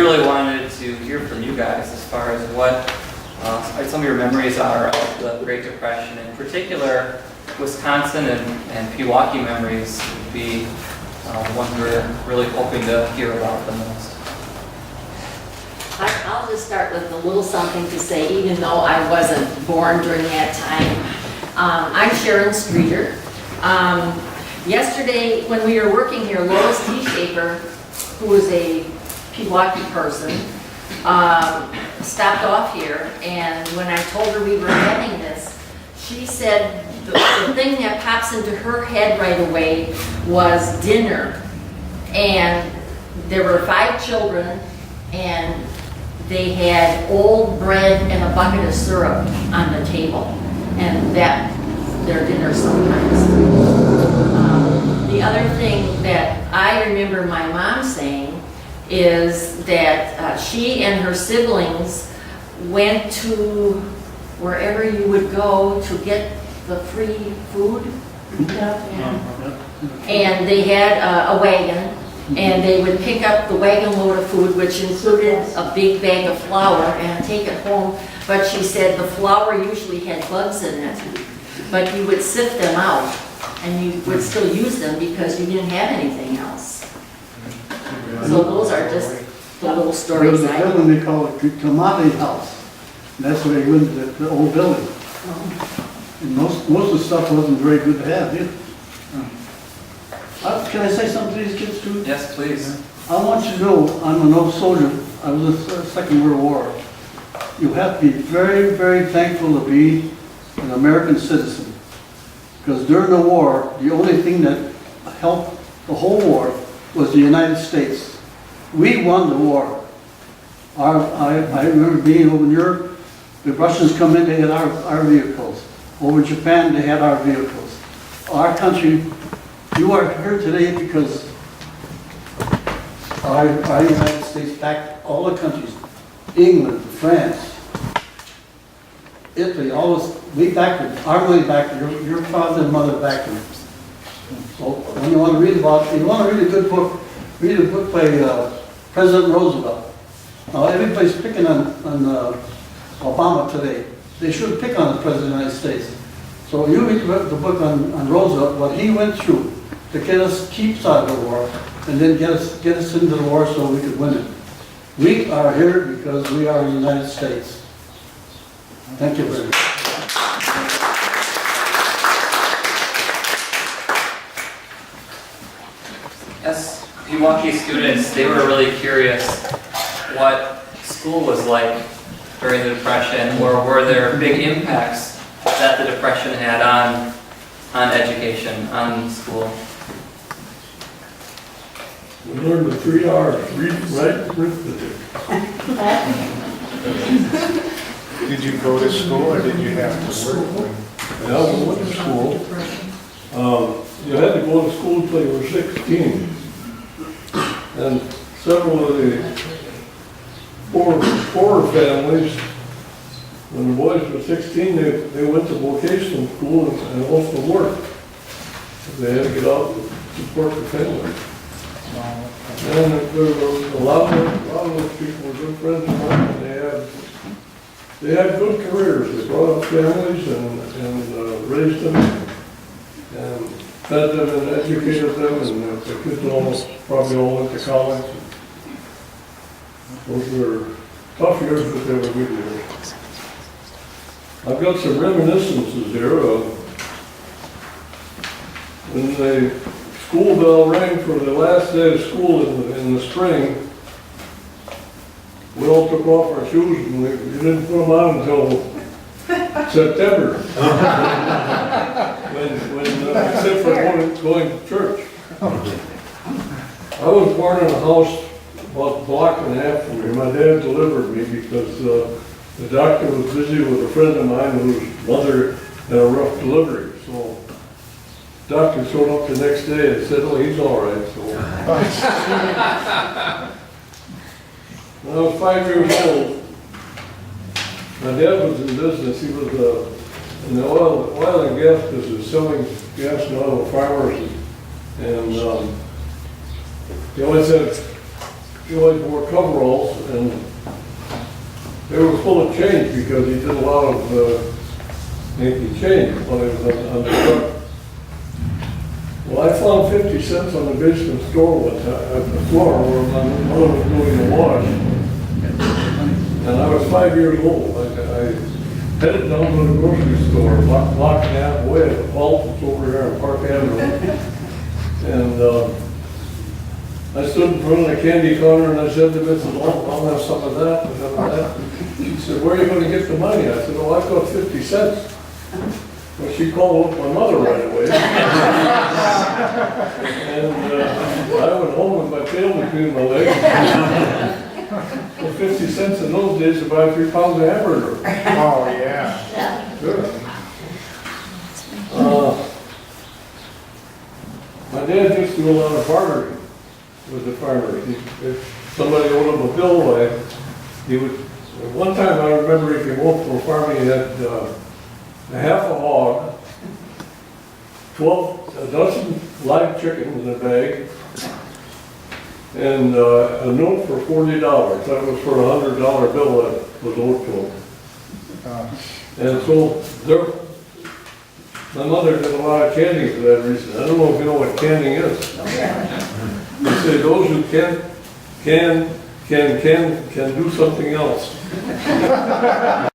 really wanted to hear from you guys as far as what some of your memories are of the Great Depression. In particular, Wisconsin and Pewaukee memories would be the ones we're really hoping to hear about the most. I'll just start with a little something to say, even though I wasn't born during that time. I'm Sharon Streeter. Yesterday, when we were working here, Lois T. Schaefer, who was a Pewaukee person, stopped off here, and when I told her we were having this, she said the thing that pops into her head right away was dinner. And there were 5 children, and they had old bread and a bucket of syrup on the table, and that their dinner sometimes. The other thing that I remember my mom saying is that she and her siblings went to wherever you would go to get the free food. And they had a wagon, and they would pick up the wagon load of food, which included a big bag of flour, and take it home. But she said the flour usually had bugs in it, but you would sift them out, and you would still use them because you didn't have anything else. So those are just the little There stories. was a building they call it the Commodity House. And that's where they went to the old building. And most of the stuff wasn't very good to have either. Can I say something to these kids too? Yes, please. I want you to know, I'm an old soldier. I was in the Second World War. You have to be very, very thankful to be an American citizen. Because during the war, the only thing that helped the whole war was the United States. We won the war. I remember being over in Europe. The Russians come in, they had our vehicles. Over in Japan, they had our vehicles. Our country, you are here today because our United States backed all the countries. England, France, Italy, all this, we backed it. Our money backed it. Your father and mother backed it. So when you want to read about, if you want to read a good book, read a book by President Roosevelt. Now everybody's picking on Obama today. They shouldn't pick on the President of the United States. So you read the book on Roosevelt, what he went through to get us keeps out of the war, and then get us into the war so we could win it. We are here because we are the United States. Thank you very much. As Pewaukee students, they were really curious what school was like during the Depression, or were there big impacts that the Depression had on education, on school? We learned the 3 R's, read, write, arithmetic. Did you go to school or did you have to work? Yeah, we went to school. You had to go to school until you were 16. And several of the poorer families, when the boys were 16, they went to vocational school and also worked. They had to get out to support the family. And there were a lot of those people were good friends of mine, and they had good careers. They brought up families and raised them and fed them and educated them, and the kids probably all went to college. Those were tough years, but they were good years. I've got some reminiscences here of when the school bell rang for the last day of school in the spring. We all took off our shoes and we didn't put them on until September. Except for going to church. I was born in a house about a block and a half from here. My dad delivered me because the doctor was busy with a friend of mine whose mother had a rough delivery. So the doctor showed up the next day and said, "Oh, he's all right." So when I was 5 years old, my dad was in business. He was in the oil and gas business, selling gas and oil to farmers. And he always had he always wore coveralls, and they were full of change because he did a lot of making change when he was on the truck. Well, I found 50 cents on the basement store one time, at the floor where my mother was doing the wash. And I was 5 years old. I headed down to the grocery store, block and a half away, the Alton's over here on Park Avenue. And I stood in front of the candy counter and I said to Mrs. I'll have some of that and some of that. She said, where are you going to get the money? I said, oh, I've got 50 cents. Well, she called up my mother right away. And I went home with my tail between my legs. Well, 50 cents in those days to buy 3 pounds of hamburger. Oh, yeah. Sure. My dad used to do a lot of bartering with the farmers. If somebody owed him a bill, he would, one time I remember he came home from farming, he had a half a hog, a dozen live chickens in a bag, and a note for $40. That was for a $100 bill that was owed to him. And so my mother did a lot of canning for that reason. I don't know if you know what canning is. They say those who can do something else.